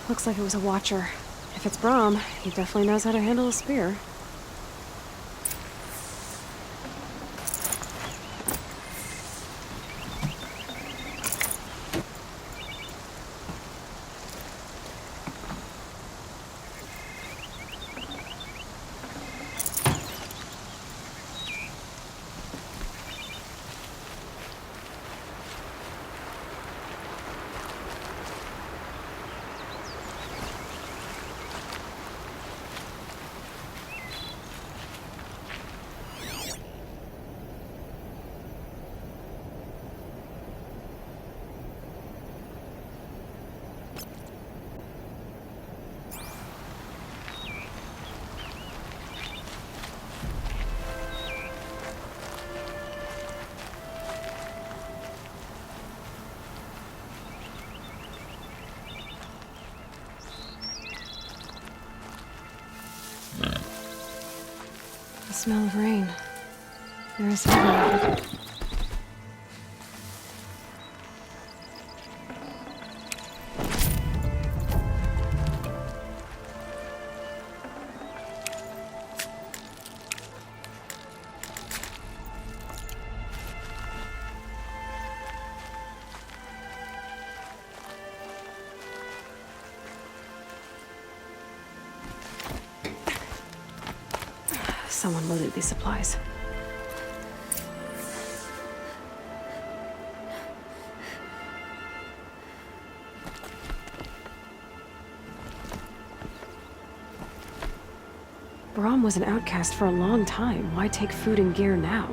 Looks like it was a watcher. If it's Brahm, he definitely knows how to handle a spear. The smell of rain. There is something. Someone loaded these supplies. Brahm was an outcast for a long time. Why take food and gear now?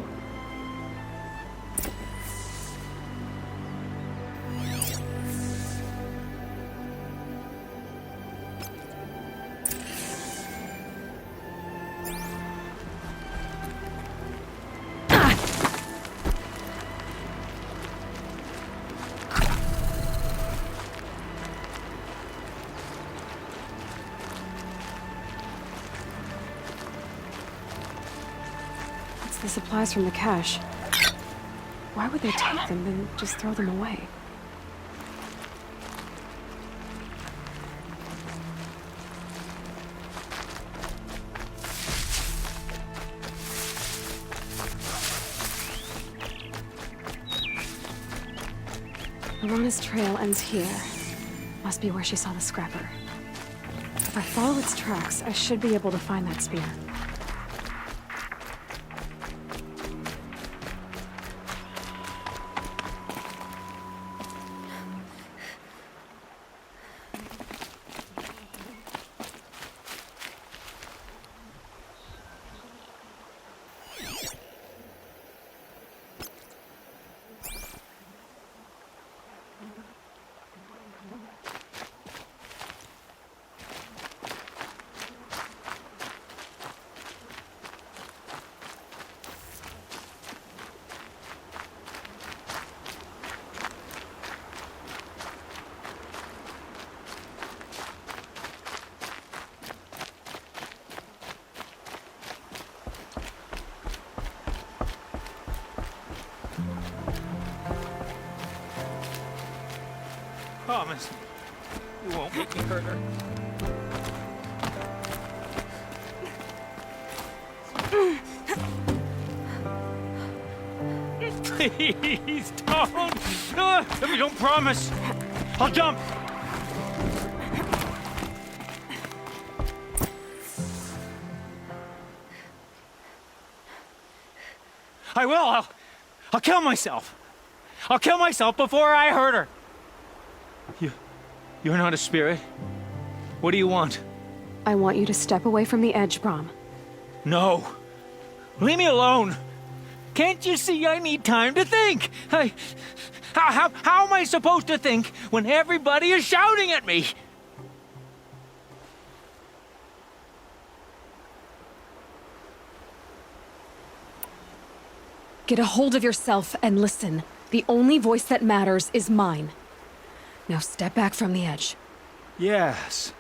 The supplies from the cache. Why would they take them and just throw them away? Alana's trail ends here. Must be where she saw the scrapper. If I follow its tracks, I should be able to find that spear. Promise me, you won't make me hurt her. Please don't. If you don't promise, I'll jump. I will. I'll kill myself. I'll kill myself before I hurt her. You're not a spirit. What do you want? I want you to step away from the edge, Brahm. No. Leave me alone. Can't you see I need time to think? How am I supposed to think when everybody is shouting at me? Get a hold of yourself and listen. The only voice that matters is mine. Now step back from the edge. Yes.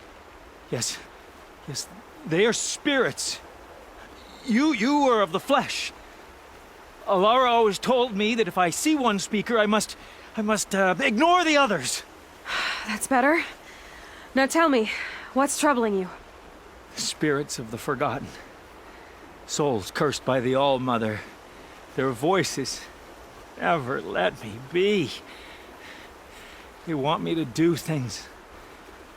They are spirits. You are of the flesh. Alara always told me that if I see one speaker, I must ignore the others. That's better. Now tell me, what's troubling you? Spirits of the forgotten. Souls cursed by the All-Mother. Their voices never let me be. They want me to do things,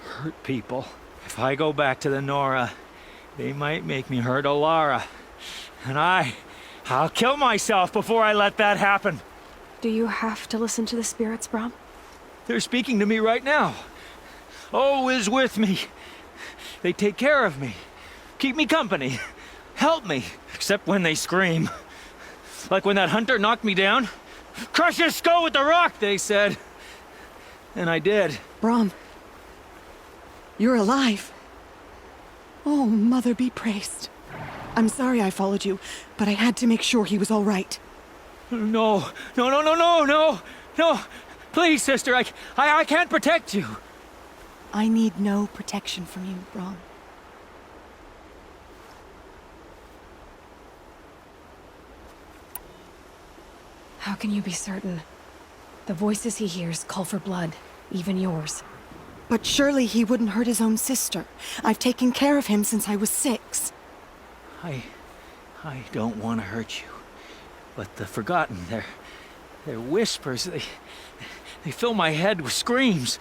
hurt people. If I go back to the Nora, they might make me hurt Alara. And I'll kill myself before I let that happen. Do you have to listen to the spirits, Brom? They're speaking to me right now. O is with me. They take care of me, keep me company, help me, except when they scream. Like when that hunter knocked me down. Crush his skull with the rock, they said. And I did. Brom, you're alive. Oh, Mother be praised. I'm sorry I followed you, but I had to make sure he was all right. No. Please, sister, I can't protect you. I need no protection from you, Brom. How can you be certain? The voices he hears call for blood, even yours. But surely he wouldn't hurt his own sister. I've taken care of him since I was 6. I don't want to hurt you. But the Forgotten, their whispers, they fill my head with screams.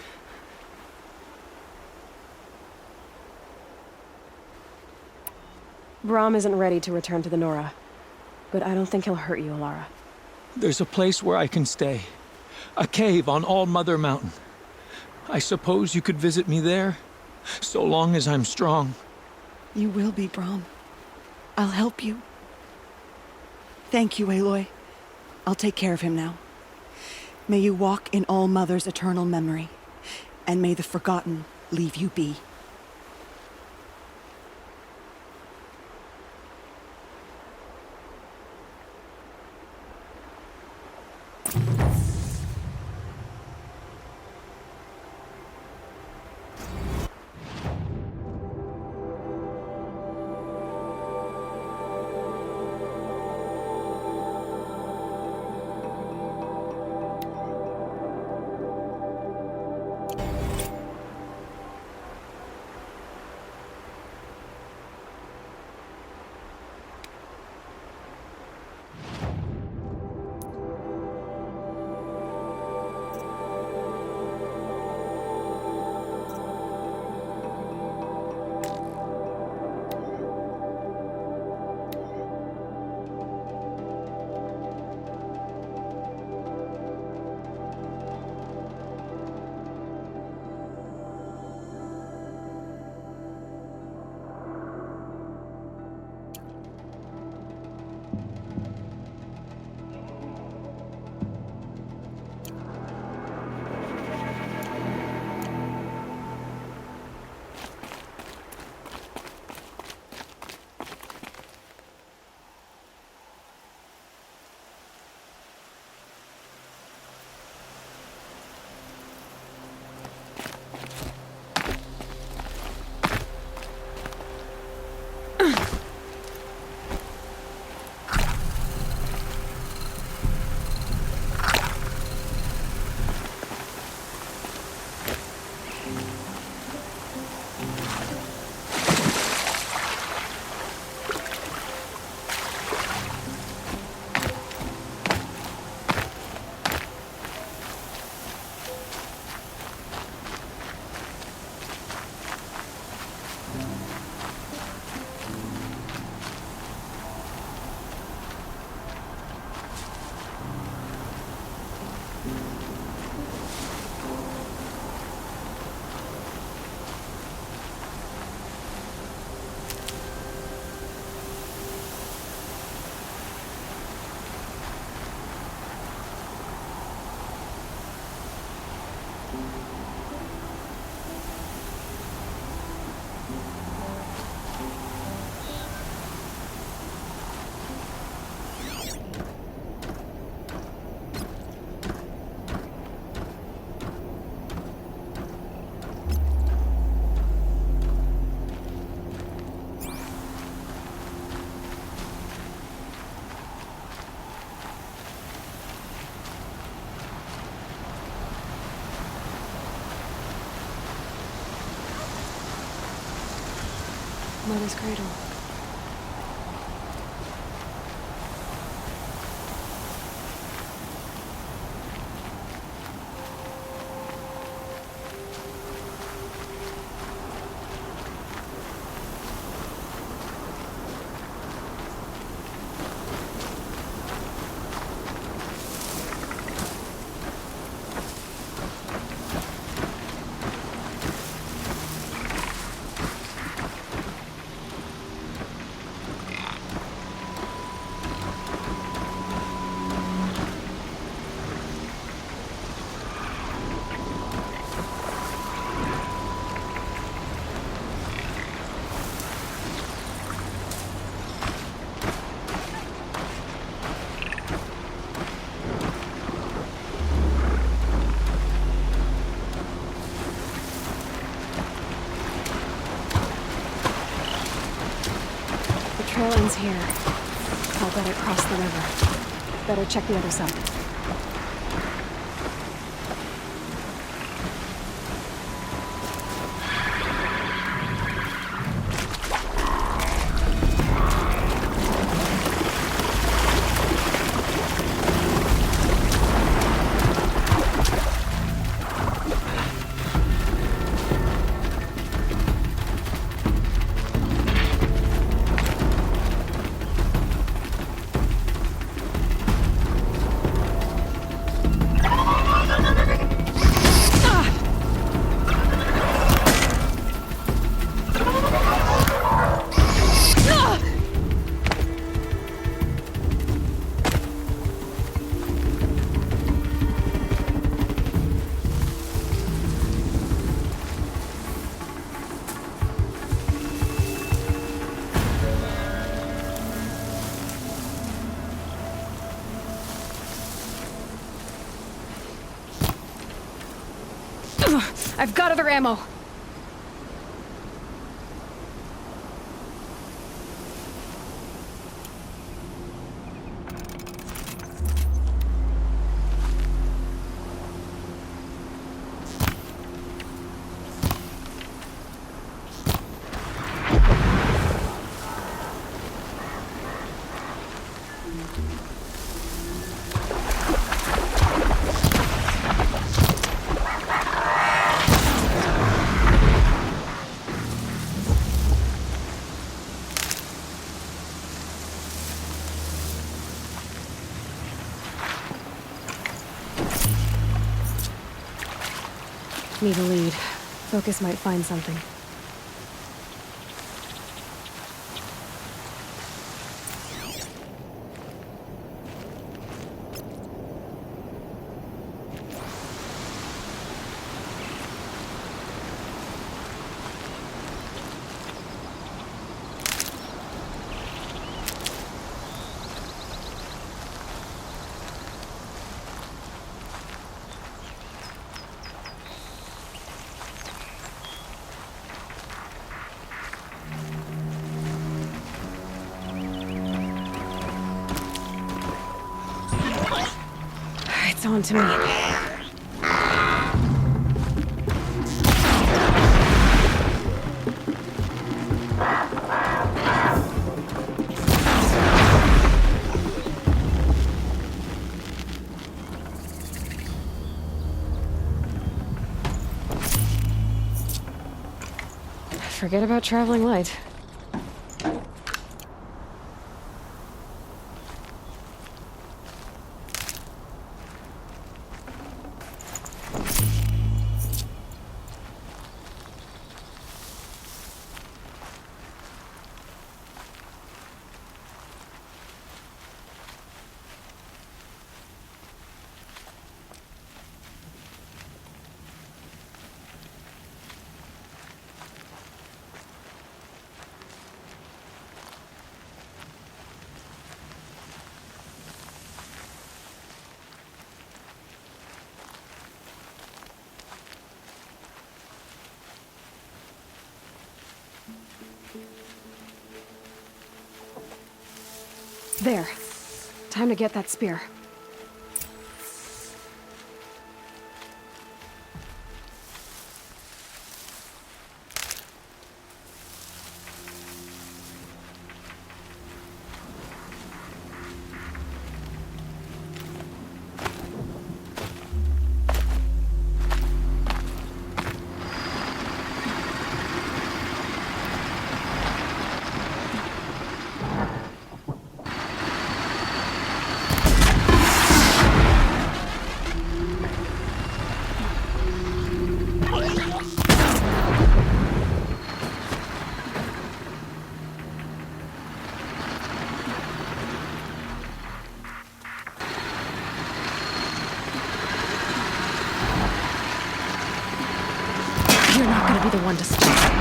Brom isn't ready to return to the Nora. But I don't think he'll hurt you, Alara. There's a place where I can stay. A cave on All-Mother Mountain. I suppose you could visit me there, so long as I'm strong. You will be, Brom. I'll help you. Thank you, Aloy. I'll take care of him now. May you walk in All-Mother's eternal memory, and may the Forgotten leave you be. Mother's cradle. The trail ends here. I'll better cross the river. Better check the other side. I've got other ammo. Need a lead. Focus might find something. It's on to me. Forget about traveling light. There. Time to get that spear. be the one to stop.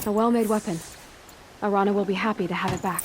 A well-made weapon. Arana will be happy to have it back.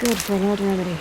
Good for an old remedy.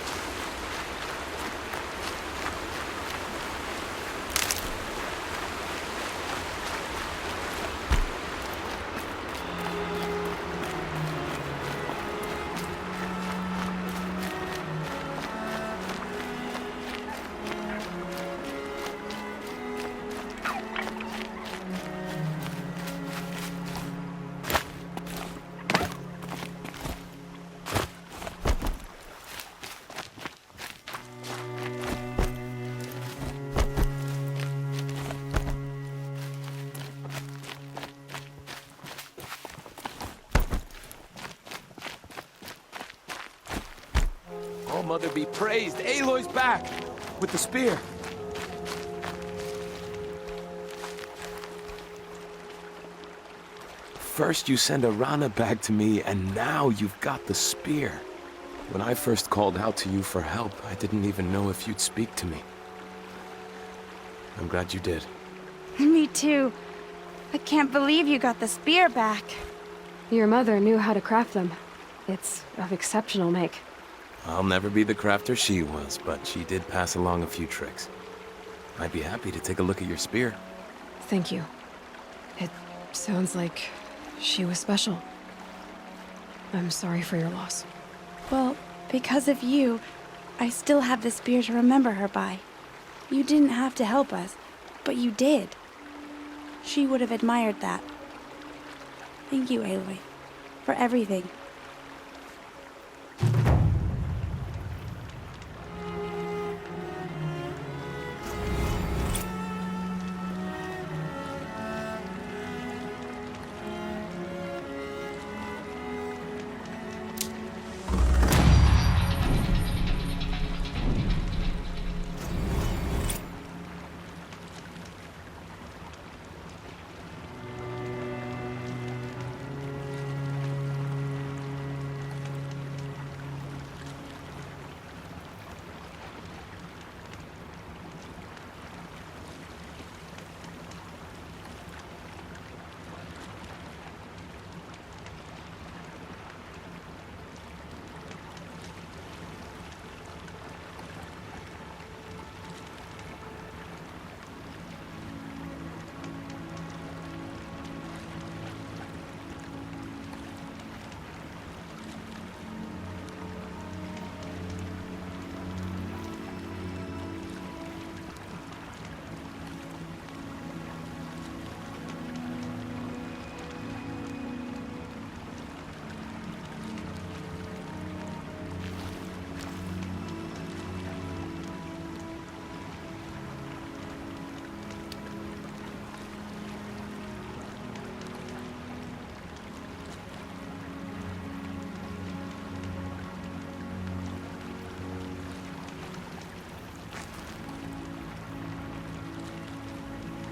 All Mother be praised. Aloy's back with the spear. First you send Arana back to me, and now you've got the spear. When I first called out to you for help, I didn't even know if you'd speak to me. I'm glad you did. Me too. I can't believe you got the spear back. Your mother knew how to craft them. It's of exceptional make. I'll never be the crafter she was, but she did pass along a few tricks. I'd be happy to take a look at your spear. Thank you. It sounds like she was special. I'm sorry for your loss. Well, because of you, I still have the spear to remember her by. You didn't have to help us, but you did. She would have admired that. Thank you, Aloy, for everything.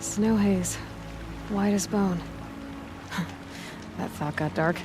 Snow haze. White as bone. That thought got dark.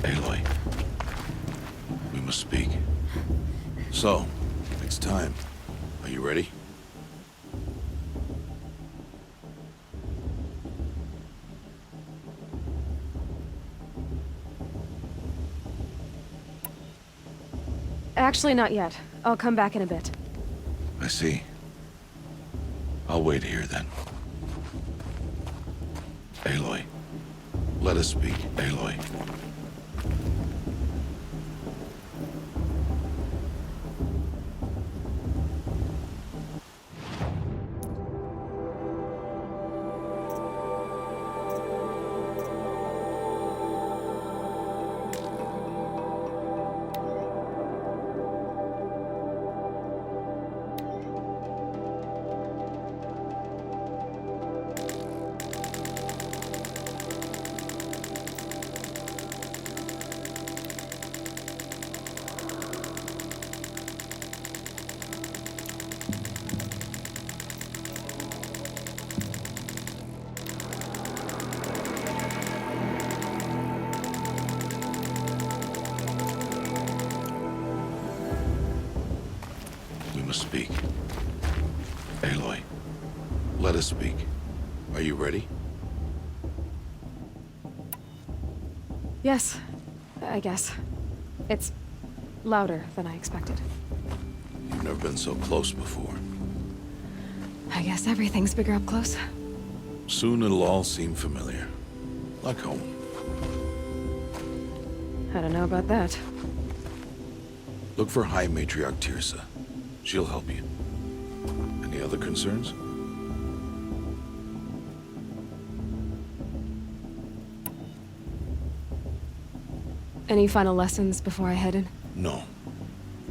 Aloy, we must speak. So, it's time. Are you ready? Actually, not yet. I'll come back in a bit. I see. I'll wait here then. Aloy, let us speak, Aloy. speak. Aloy, let us speak. Are you ready? Yes, I guess. It's louder than I expected. You've never been so close before. I guess everything's bigger up close. Soon it'll all seem familiar. Like home. I don't know about that. Look for High Matriarch Teersa. She'll help you. Any other concerns? Any final lessons before I head in? No.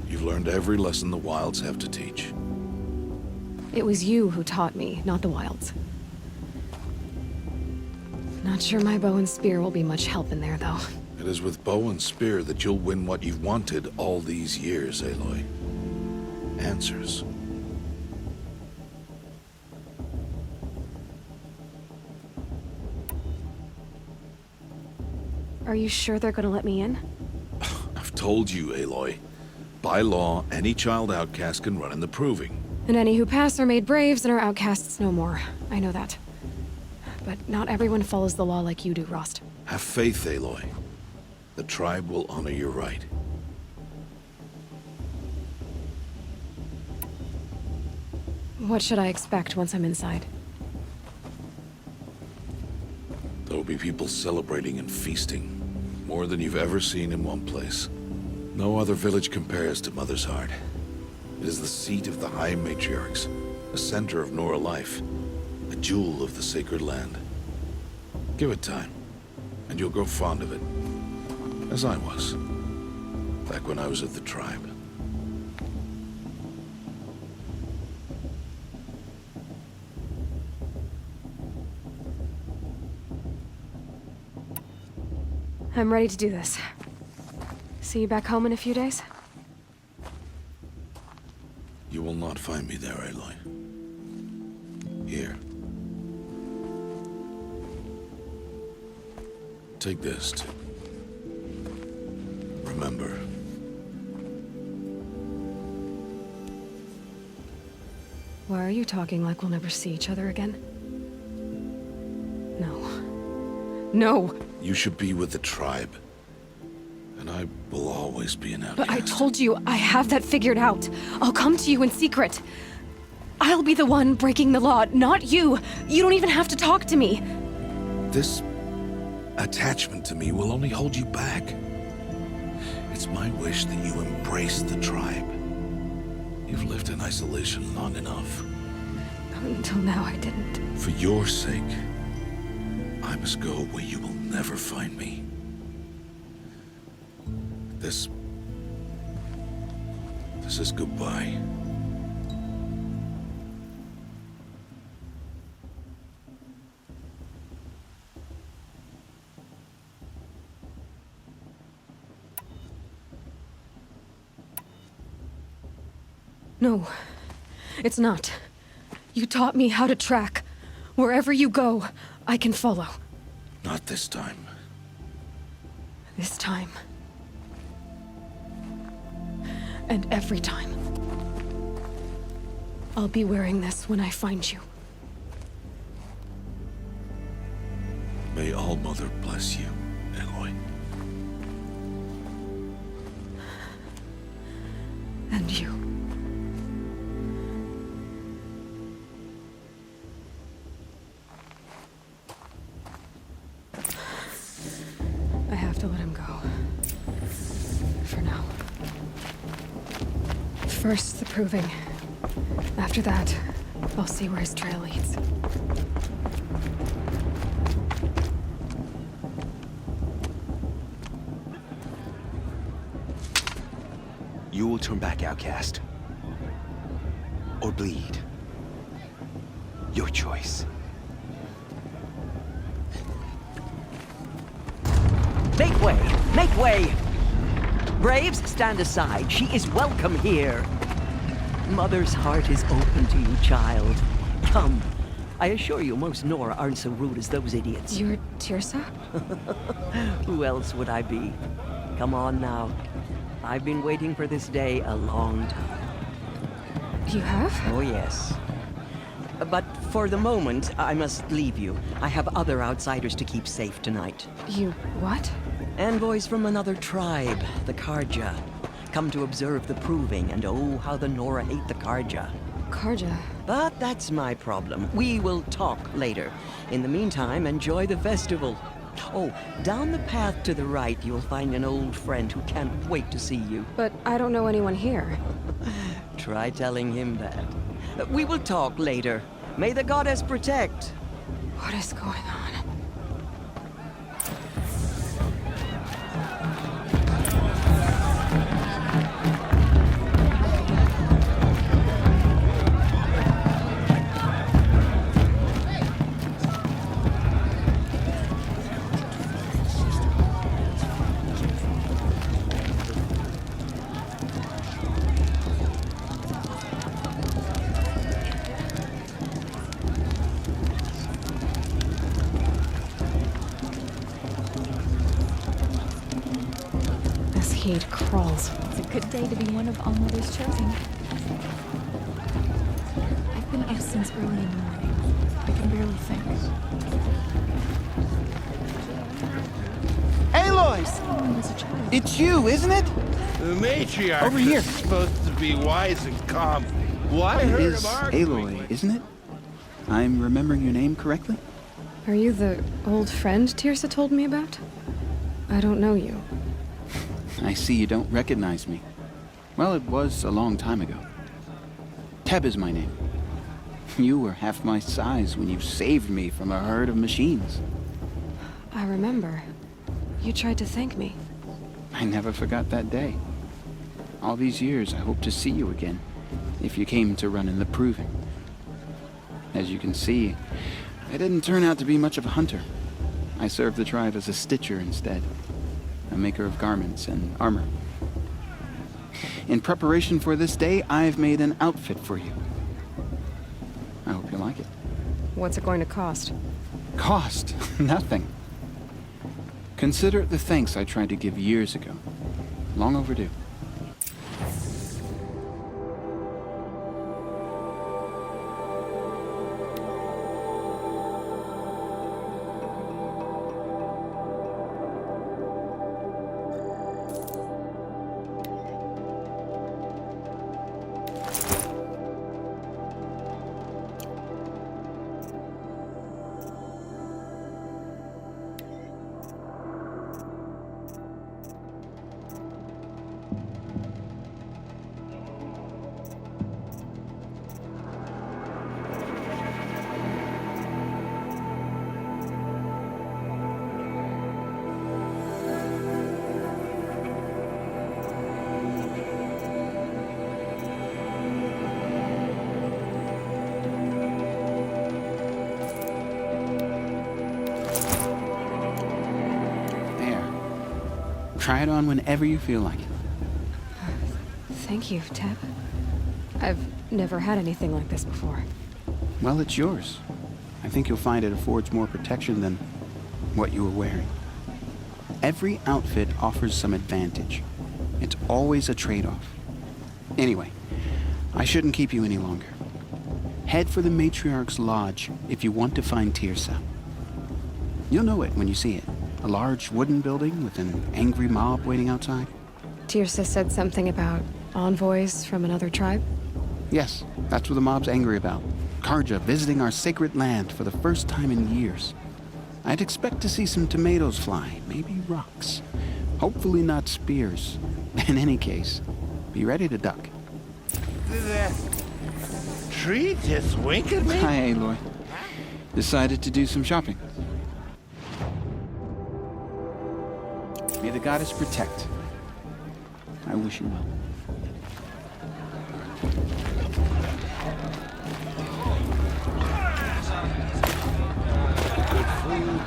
You've learned every lesson the Wilds have to teach. It was you who taught me, not the Wilds. Not sure my bow and spear will be much help in there, though. It is with bow and spear that you'll win what you've wanted all these years, Aloy. Answers. Are you sure they're gonna let me in? I've told you, Aloy. By law, any child outcast can run in the Proving. And any who pass are made braves and are outcasts no more. I know that. But not everyone follows the law like you do, Rost. Have faith, Aloy. The tribe will honor your right. What should I expect once I'm inside? There will be people celebrating and feasting. More than you've ever seen in one place. No other village compares to Mother's Heart. It is the seat of the High Matriarchs, a center of Nora life, a jewel of the sacred land. Give it time, and you'll grow fond of it. As I was, back when I was at the tribe. I'm ready to do this. See you back home in a few days? You will not find me there, Aloy. Here. Take this to remember. Why are you talking like we'll never see each other again? No. No! You should be with the tribe. And I will always be an outcast. But I told you, I have that figured out. I'll come to you in secret. I'll be the one breaking the law, not you. You don't even have to talk to me. This attachment to me will only hold you back. It's my wish that you embrace the tribe. You've lived in isolation long enough. Until now, I didn't. For your sake, I must go where you will never find me. This is goodbye. No, it's not. You taught me how to track. Wherever you go, I can follow. Not this time. This time. And every time. I'll be wearing this when I find you. May All Mother bless you, Aloy. And you. I have to let him go. For now. First, the Proving. After that, I'll see where his trail leads. You will turn back, outcast. Or bleed. Your choice. Make way! Make way! Braves, stand aside. She is welcome here. Mother's heart is open to you, child. Come. I assure you, most Nora aren't so rude as those idiots. You're Teersa? Who else would I be? Come on now. I've been waiting for this day a long time. You have? Oh, yes. But for the moment, I must leave you. I have other outsiders to keep safe tonight. You what? Envoys from another tribe, the Karja. Come to observe the proving, and oh, how the Nora hate the Karja. Karja. But that's my problem. We will talk later. In the meantime, enjoy the festival. Oh, down the path to the right, you'll find an old friend who can't wait to see you. But I don't know anyone here. Try telling him that. We will talk later. May the goddess protect. What is going on? This heat crawls. It's a good day to be one of All-Mother's chosen. I've been up since early in the morning. I can barely think. Aloy! Someone was a child. It's you, isn't it? The matriarch Over here. is supposed to be wise and calm. Why It hurt is him arguing? Aloy, isn't it? I'm remembering your name correctly? Are you the old friend Tirsa told me about? I don't know you. I see you don't recognize me. Well, it was a long time ago. Teb is my name. You were half my size when you saved me from a herd of machines. I remember. You tried to thank me. I never forgot that day. All these years, I hope to see you again, if you came to run in the Proving. As you can see, I didn't turn out to be much of a hunter. I served the tribe as a stitcher instead, a maker of garments and armor. In preparation for this day, I've made an outfit for you. I hope you like it. What's it going to cost? Cost? Nothing. Consider it the thanks I tried to give years ago. Long overdue. Try it on whenever you feel like it. Thank you, Teb. I've never had anything like this before. Well, it's yours. I think you'll find it affords more protection than what you were wearing. Every outfit offers some advantage. It's always a trade-off. Anyway, I shouldn't keep you any longer. Head for the Matriarch's Lodge if you want to find Tirsa. You'll know it when you see it. A large wooden building with an angry mob waiting outside. Tirsa said something about envoys from another tribe? Yes, that's what the mob's angry about. Karja visiting our sacred land for the first time in years. I'd expect to see some tomatoes fly, maybe rocks. Hopefully not spears. In any case, be ready to duck. Did that tree just wink at me? Hi, Aloy. Decided to do some shopping. May the goddess protect. I wish you well. Good food.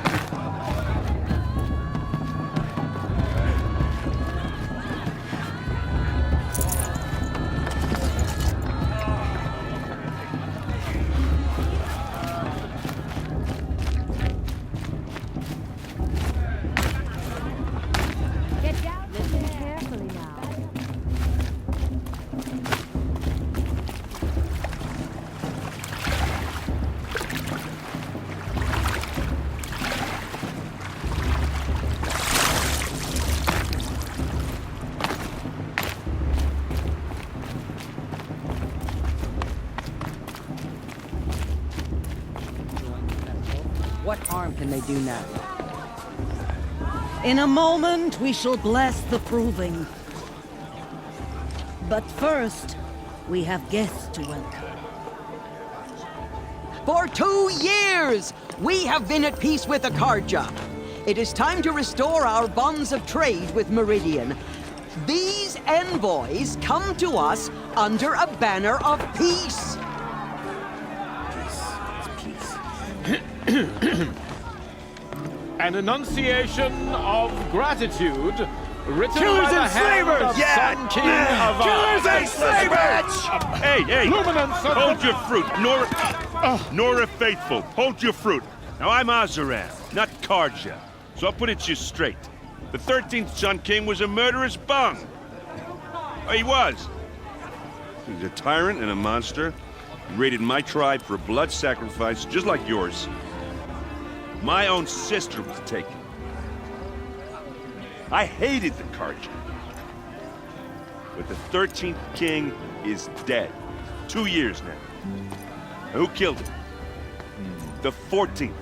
can they do now? In a moment, we shall bless the proving. But first, we have guests to welcome. For 2 years, we have been at peace with the Carja. It is time to restore our bonds of trade with Meridian. These envoys come to us under a banner of peace. An enunciation of gratitude written Killers by the and hand slavers! of Sun King of Killers and slavers! Hey, hey! Luminance of Hold your fruit, Nora Faithful. Hold your fruit. Now I'm Azaran, not Carja, so I'll put it to you straight. The 13th Sun King was a murderous bung. Oh, he was. He was a tyrant and a monster. He raided my tribe for a blood sacrifice, just like yours. My own sister was taken. I hated the Carja. But the 13th king is dead. 2 years now. And who killed him? The 14th.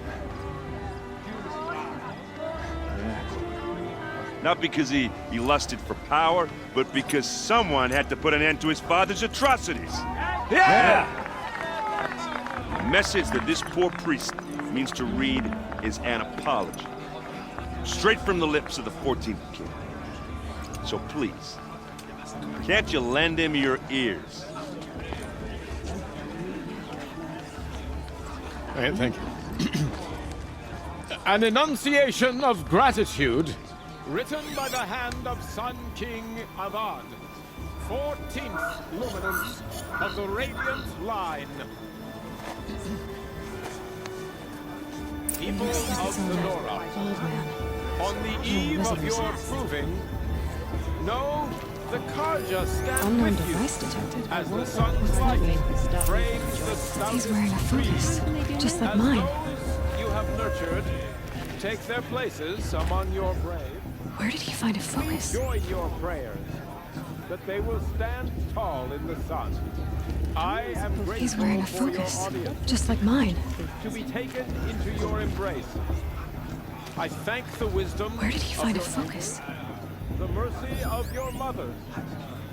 Not because he lusted for power, but because someone had to put an end to his father's atrocities. Yeah! The message that this poor priest means to read is an apology. Straight from the lips of the 14th king. So please, can't you lend him your ears? Thank you. An enunciation of gratitude written by the hand of Sun King Avad, 14th luminance of the Radiant Line. People of the Nora, on the eve of your proving, know the Carja stand Unknown with device you detected. as the sun's light frames the stoutest He's wearing a focus, trees. just like As mine. those you have nurtured take their places among your brave, Where did he find a focus? join your prayers that they will stand tall in the sun. I am grateful He's wearing a for your focus, audience just like mine. to be taken into your embrace. I thank the wisdom Where did he of find a your focus? the mercy of your mothers,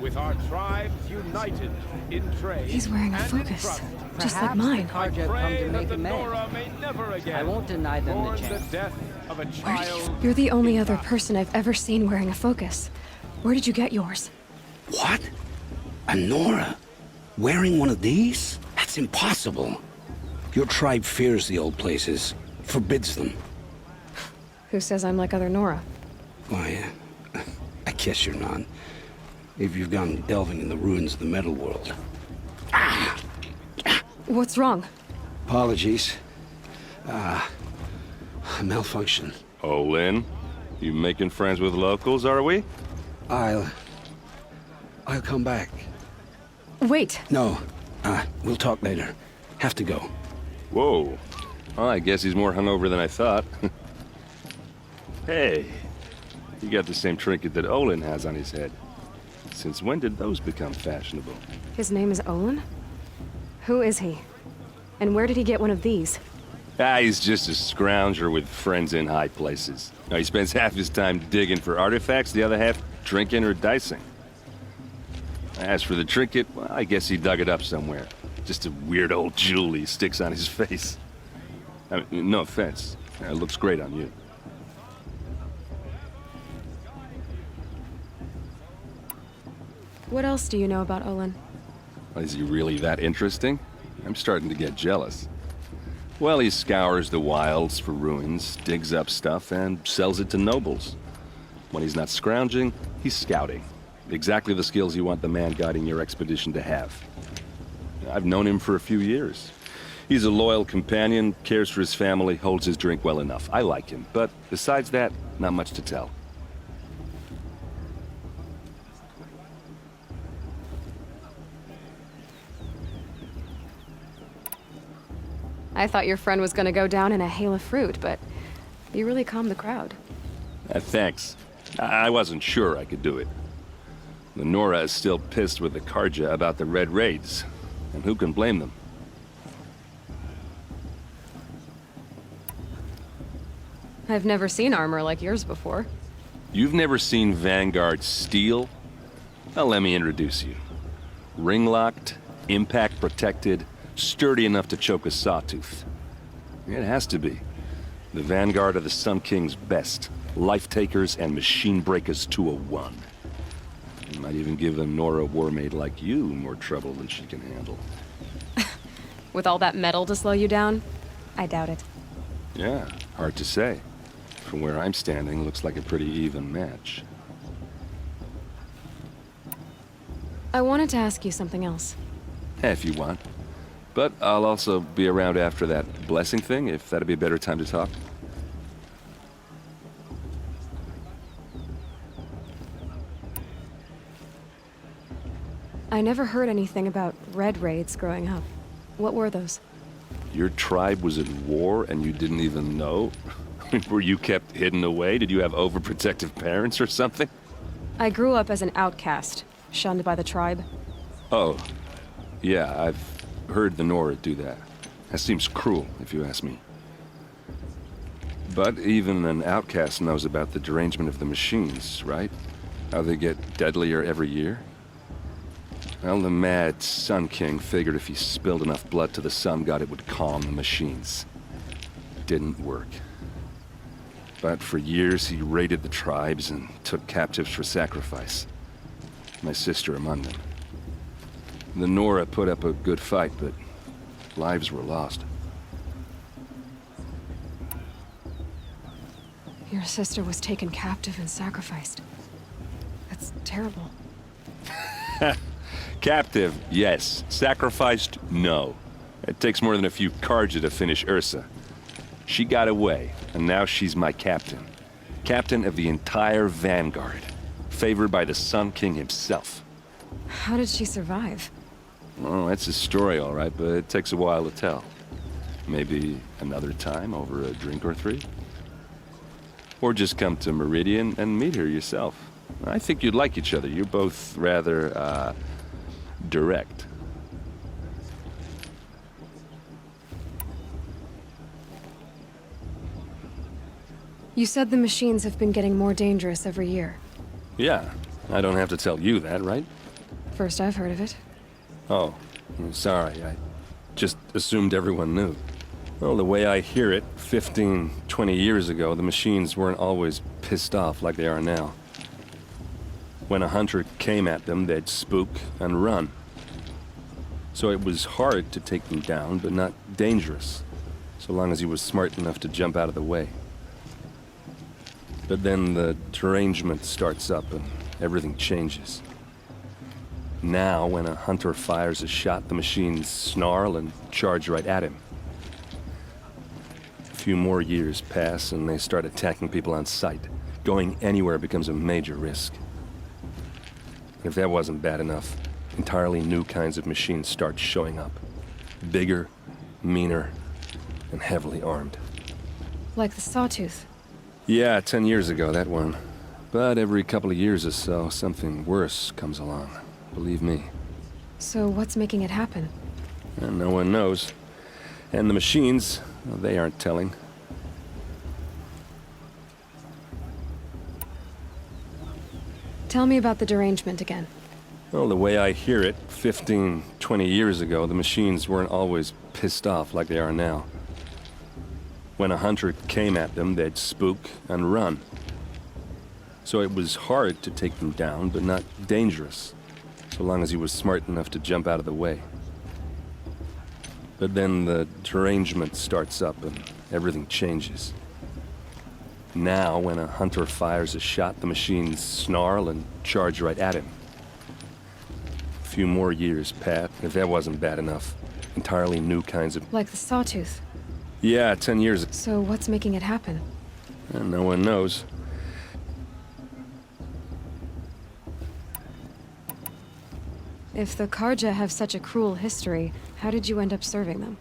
with our tribes united in trade. He's wearing a and in focus, trust. just like mine. I pray that the Nora may never again I won't deny them the mourn chance. the death of a Where did child. You're the only other person I've ever seen wearing a focus. Where did you get yours? What? A Nora? Wearing one of these? That's impossible. Your tribe fears the old places, forbids them. Who says I'm like other Nora? Why, I guess you're not. If you've gone delving in the ruins of the metal world. What's wrong? Apologies. A malfunction. Oh, Lynn, you making friends with locals, are we? I'll come back. Wait. No, we'll talk later. Have to go. Whoa. Well, I guess he's more hungover than I thought. Hey, you got the same trinket that Olin has on his head. Since when did those become fashionable? His name is Olin? Who is he? And where did he get one of these? He's just a scrounger with friends in high places. Now, he spends half his time digging for artifacts, the other half drinking or dicing. As for the trinket, well, I guess he dug it up somewhere. Just a weird old jewel he sticks on his face. I mean, no offense. It looks great on you. What else do you know about Olin? Is he really that interesting? I'm starting to get jealous. Well, he scours the wilds for ruins, digs up stuff, and sells it to nobles. When he's not scrounging, he's scouting. Exactly the skills you want the man guiding your expedition to have. I've known him for a few years. He's a loyal companion, cares for his family, holds his drink well enough. I like him, but besides that, not much to tell. I thought your friend was gonna go down in a hail of fruit, but you really calmed the crowd. Thanks. I wasn't sure I could do it. The Nora is still pissed with the Carja about the Red Raids, and who can blame them? I've never seen armor like yours before. You've never seen Vanguard steel? Well, let me introduce you. Ring-locked, impact-protected, sturdy enough to choke a sawtooth. It has to be. The Vanguard of the Sun King's best. Life-takers and machine breakers to a one. You might even give a Nora warmaid like you more trouble than she can handle. With all that metal to slow you down? I doubt it. Yeah, hard to say. From where I'm standing, looks like a pretty even match. I wanted to ask you something else. If you want. But I'll also be around after that blessing thing, if that'd be a better time to talk. I never heard anything about red raids growing up. What were those? Your tribe was at war and you didn't even know? Were you kept hidden away? Did you have overprotective parents or something? I grew up as an outcast, shunned by the tribe. Oh, yeah, I've heard the Nora do that. That seems cruel, if you ask me. But even an outcast knows about the derangement of the machines, right? How they get deadlier every year? Well, the mad Sun King figured if he spilled enough blood to the Sun God, it would calm the machines. Didn't work. But for years, he raided the tribes and took captives for sacrifice. My sister among them. The Nora put up a good fight, but lives were lost. Your sister was taken captive and sacrificed. That's terrible. Captive, yes. Sacrificed, no. It takes more than a few Carja to finish Ursa. She got away, and now she's my captain. Captain of the entire Vanguard. Favored by the Sun King himself. How did she survive? Well, that's a story, all right, but it takes a while to tell. Maybe another time over a drink or three? Or just come to Meridian and meet her yourself. I think you'd like each other. You're both rather, direct. You said the machines have been getting more dangerous every year. Yeah, I don't have to tell you that, right? First I've heard of it. Oh, I'm sorry. I just assumed everyone knew. Well, the way I hear it, 15, 20 years ago, the machines weren't always pissed off like they are now. When a hunter came at them, they'd spook and run. So it was hard to take them down, but not dangerous, so long as he was smart enough to jump out of the way. But then the derangement starts up and everything changes. Now, when a hunter fires a shot, the machines snarl and charge right at him. A few more years pass and they start attacking people on sight. Going anywhere becomes a major risk. If that wasn't bad enough, entirely new kinds of machines start showing up. Bigger, meaner, and heavily armed. Like the Sawtooth. Yeah, 10 years ago, that one. But every couple of years or so, something worse comes along. Believe me. So what's making it happen? And no one knows. And the machines, well, they aren't telling. Tell me about the derangement again. Well, the way I hear it, 15, 20 years ago, the machines weren't always pissed off like they are now. When a hunter came at them, they'd spook and run. So it was hard to take them down, but not dangerous, so long as he was smart enough to jump out of the way. But then the derangement starts up and everything changes. Now, when a hunter fires a shot, the machines snarl and charge right at him. A few more years pass. If that wasn't bad enough, entirely new kinds of... Like the Sawtooth. Yeah, 10 years... So what's making it happen? And no one knows. If the Carja have such a cruel history, how did you end up serving them?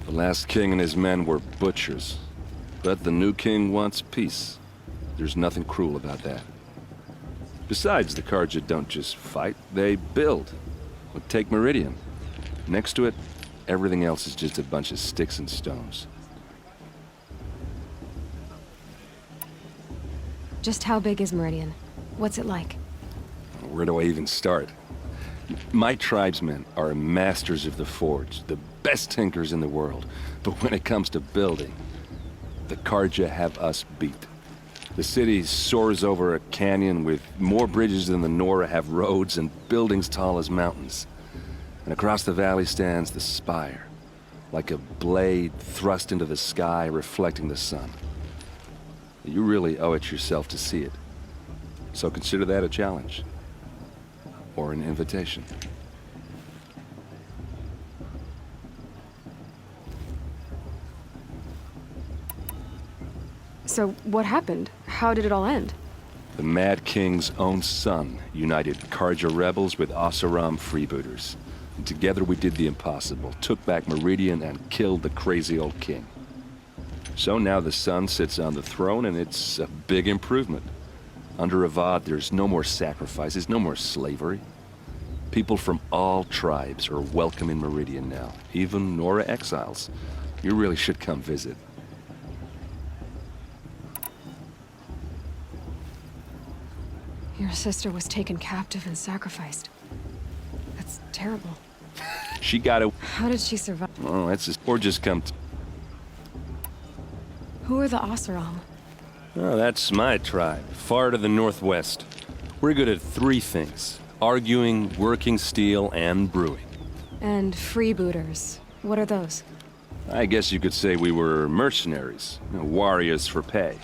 The last king and his men were butchers. But the new king wants peace. There's nothing cruel about that. Besides, the Carja don't just fight, they build. Well, take Meridian. Next to it, everything else is just a bunch of sticks and stones. Just how big is Meridian? What's it like? Where do I even start? My tribesmen are masters of the forge, the best tinkers in the world. But when it comes to building, the Carja have us beat. The city soars over a canyon with more bridges than the Nora have roads and buildings tall as mountains. And across the valley stands the spire, like a blade thrust into the sky reflecting the sun. You really owe it yourself to see it. So consider that a challenge. Or an invitation. So, what happened? How did it all end? The Mad King's own son united Carja rebels with Oseram freebooters. And together we did the impossible, took back Meridian and killed the crazy old king. So now the son sits on the throne and it's a big improvement. Under Avad, there's no more sacrifices, no more slavery. People from all tribes are welcome in Meridian now, even Nora exiles. You really should come visit. Your sister was taken captive and sacrificed. That's terrible. She got it. How did she survive? Oh, that's just, or just come to... Who are the Oseram? Oh, that's my tribe, far to the northwest. We're good at 3 things. Arguing, working steel, and brewing. And freebooters. What are those? I guess you could say we were mercenaries. Warriors for pay.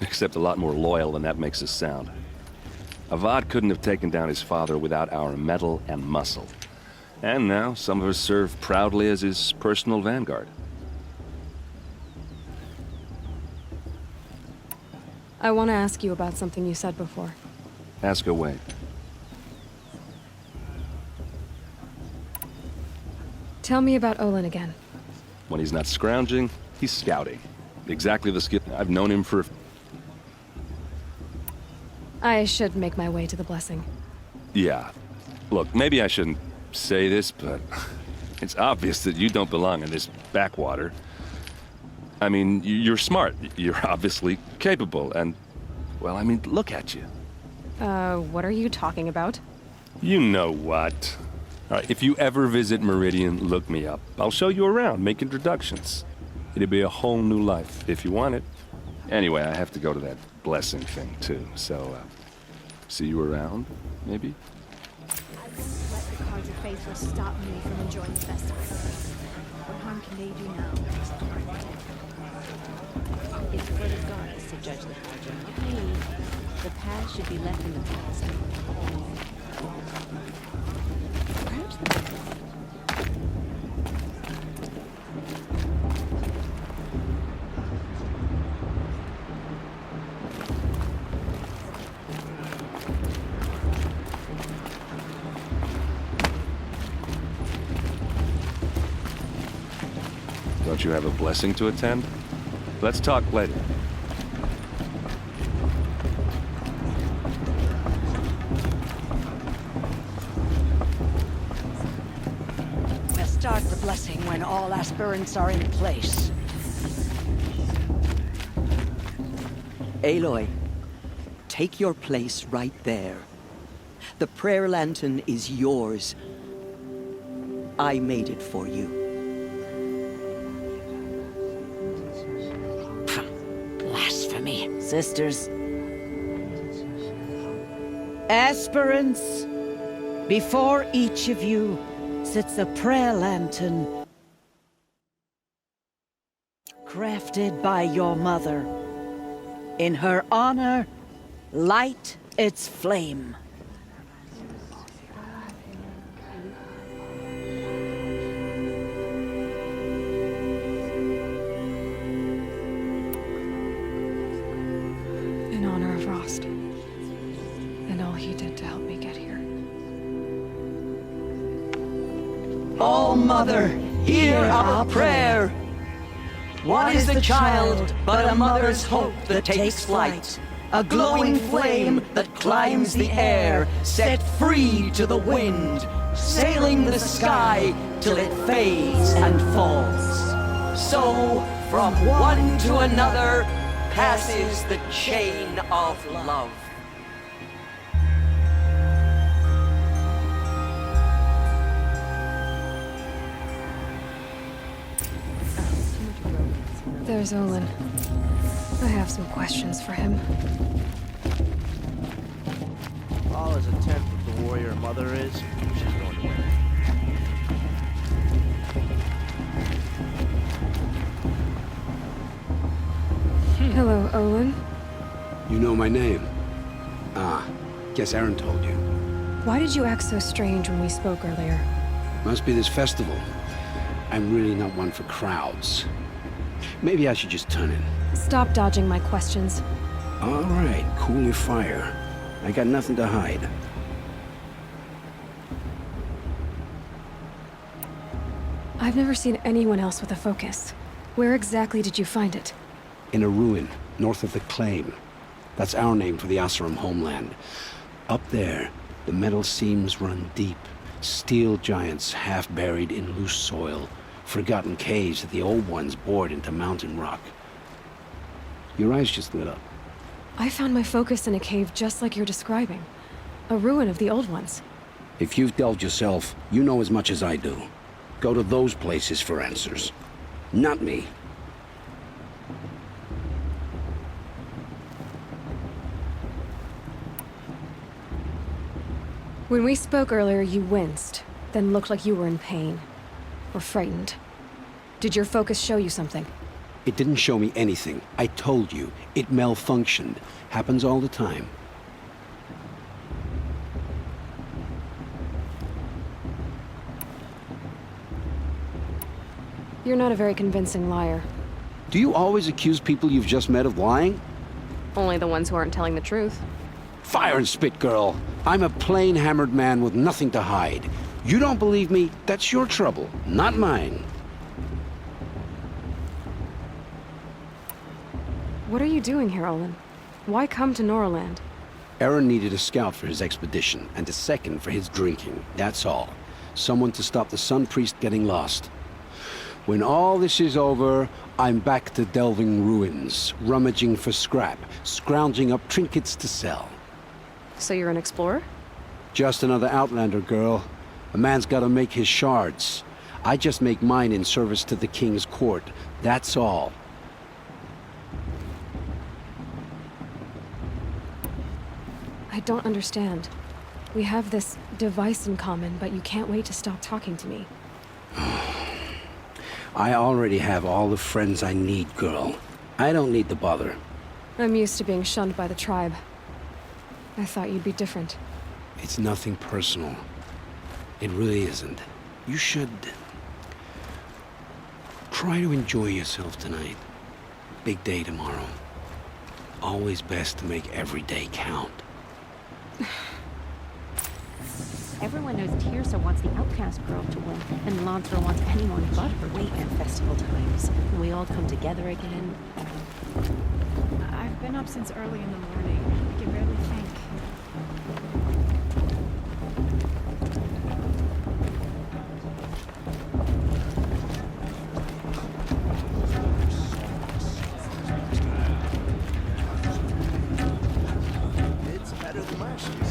Except a lot more loyal than that makes us sound. Avad couldn't have taken down his father without our metal and muscle. And now, some of us serve proudly as his personal vanguard. I want to ask you about something you said before. Ask away. Tell me about Olin again. When he's not scrounging, he's scouting. Exactly the skill. I've known him for... I should make my way to the blessing. Yeah. Look, maybe I shouldn't say this, but it's obvious that you don't belong in this backwater. I mean, you're smart. You're obviously capable, and... well, I mean, look at you. What are you talking about? You know what. All right, if you ever visit Meridian, look me up. I'll show you around, make introductions. It'll be a whole new life, if you want it. Anyway, I have to go to that blessing thing, too, so, see you around, maybe? I wouldn't let the Carja faithful stop me from enjoying the festival. What harm can they do now? If the word of God is to judge the Carja, not me, the past should be left in the past. Perhaps the... Don't you have a blessing to attend? Let's talk later. We'll start the blessing when all aspirants are in place. Aloy, take your place right there. The prayer lantern is yours. I made it for you. Blasphemy. Sisters. Aspirants, before each of you sits a prayer lantern crafted by your mother. In her honor, light its flame. In honor of Rost. And all he did to help me get here. Oh, Mother, hear our prayer. What is the child but a mother's hope that takes flight? A glowing flame that climbs the air, set free to the wind, sailing the sky till it fades and falls. So, from one to another, passes the chain of love. There's Olin. I have some questions for him. All is a tenth of the warrior mother is. She's going to win. Hello, Olin. You know my name? Ah, guess Aaron told you. Why did you act so strange when we spoke earlier? Must be this festival. I'm really not one for crowds. Maybe I should just turn in. Stop dodging my questions. All right, cool your fire. I got nothing to hide. I've never seen anyone else with a focus. Where exactly did you find it? In a ruin, north of the Claim. That's our name for the Oseram homeland. Up there, the metal seams run deep. Steel giants half buried in loose soil. Forgotten caves that the old ones bored into mountain rock. Your eyes just lit up. I found my focus in a cave just like you're describing. A ruin of the old ones. If you've delved yourself, you know as much as I do. Go to those places for answers. Not me. When we spoke earlier, you winced, then looked like you were in pain. Or frightened. Did your focus show you something? It didn't show me anything. I told you. It malfunctioned. Happens all the time. You're not a very convincing liar. Do you always accuse people you've just met of lying? Only the ones who aren't telling the truth. Fire and spit, girl. I'm a plain hammered man with nothing to hide. You don't believe me? That's your trouble, not mine. What are you doing here, Olin? Why come to Noraland? Aaron needed a scout for his expedition, and a second for his drinking. That's all. Someone to stop the Sun Priest getting lost. When all this is over, I'm back to delving ruins, rummaging for scrap, scrounging up trinkets to sell. So you're an explorer? Just another Outlander, girl. A man's gotta make his shards. I just make mine in service to the King's court. That's all. I don't understand. We have this device in common, but you can't wait to stop talking to me. I already have all the friends I need, girl. I don't need the bother. I'm used to being shunned by the tribe. I thought you'd be different. It's nothing personal. It really isn't. You should... try to enjoy yourself tonight. Big day tomorrow. Always best to make every day count. Everyone knows Tirsa wants the outcast girl to win, and Lansra wants anyone but her. Wait at festival times, when we all come together again. I've been up since early in the morning. I can barely think. It's better than last year.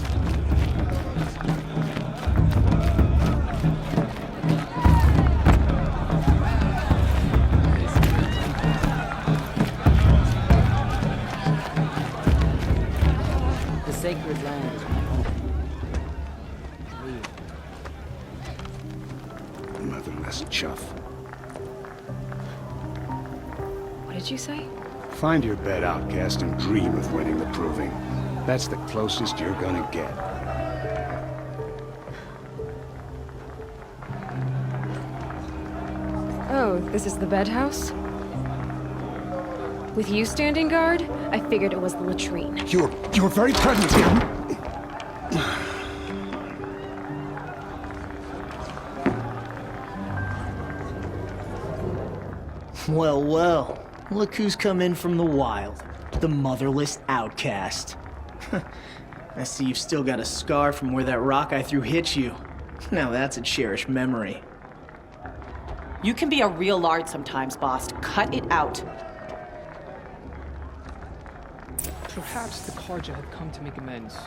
Sacred land is my home. Motherless chuff. What did you say? Find your bed, outcast, and dream of winning the proving. That's the closest you're gonna get. Oh, this is the bed house? With you standing guard, I figured it was the latrine. Your very presence here. Well, well. Look who's come in from the wild. The motherless outcast. I see you've still got a scar from where that rock I threw hit you. Now that's a cherished memory. You can be a real lard sometimes, boss. Cut it out. Perhaps the Carja have come to make amends.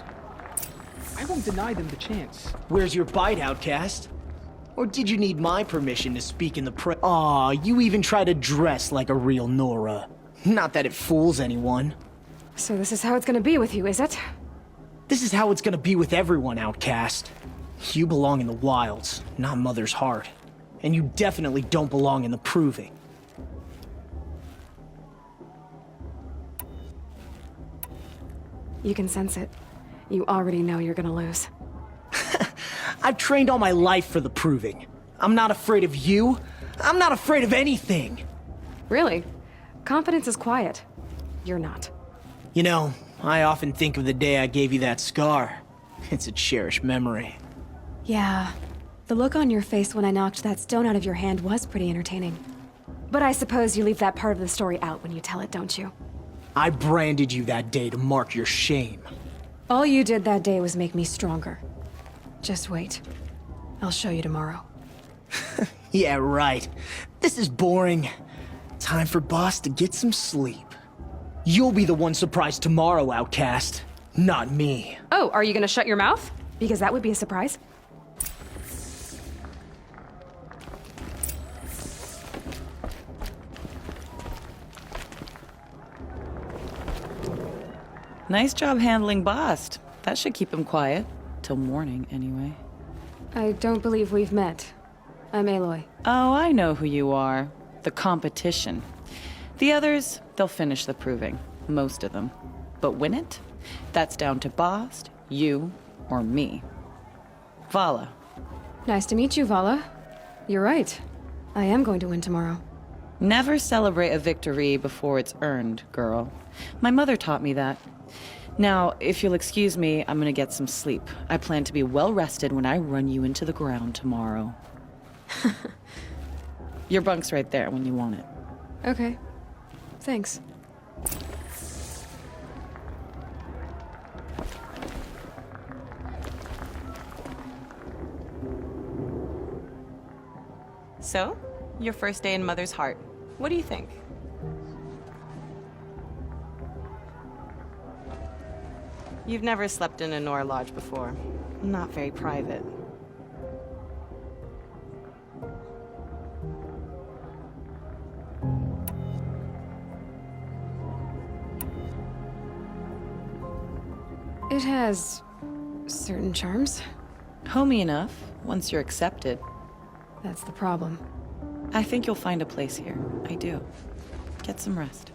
I won't deny them the chance. Where's your bite, outcast? Or did you need my permission to speak in the Aw, you even try to dress like a real Nora. Not that it fools anyone. So this is how it's gonna be with you, is it? This is how it's gonna be with everyone, outcast. You belong in the wilds, not Mother's Heart. And you definitely don't belong in the Proving. You can sense it. You already know you're gonna lose. I've trained all my life for the Proving. I'm not afraid of you. I'm not afraid of anything. Really? Confidence is quiet. You're not. You know, I often think of the day I gave you that scar. It's a cherished memory. Yeah. The look on your face when I knocked that stone out of your hand was pretty entertaining. But I suppose you leave that part of the story out when you tell it, don't you? I branded you that day to mark your shame. All you did that day was make me stronger. Just wait. I'll show you tomorrow. Yeah, right. This is boring. Time for Boss to get some sleep. You'll be the one surprised tomorrow, outcast. Not me. Oh, are you gonna shut your mouth? Because that would be a surprise. Nice job handling Bast. That should keep him quiet. Till morning, anyway. I don't believe we've met. I'm Aloy. Oh, I know who you are. The competition. The others, they'll finish the Proving. Most of them. But win it? That's down to Bast, you, or me. Vala. Nice to meet you, Vala. You're right. I am going to win tomorrow. Never celebrate a victory before it's earned, girl. My mother taught me that. Now, if you'll excuse me, I'm gonna get some sleep. I plan to be well rested when I run you into the ground tomorrow. Your bunk's right there when you want it. Okay. Thanks. So, your first day in Mother's Heart. What do you think? You've never slept in a Nora lodge before. Not very private. It has certain charms. Homey enough, once you're accepted. That's the problem. I think you'll find a place here. I do. Get some rest.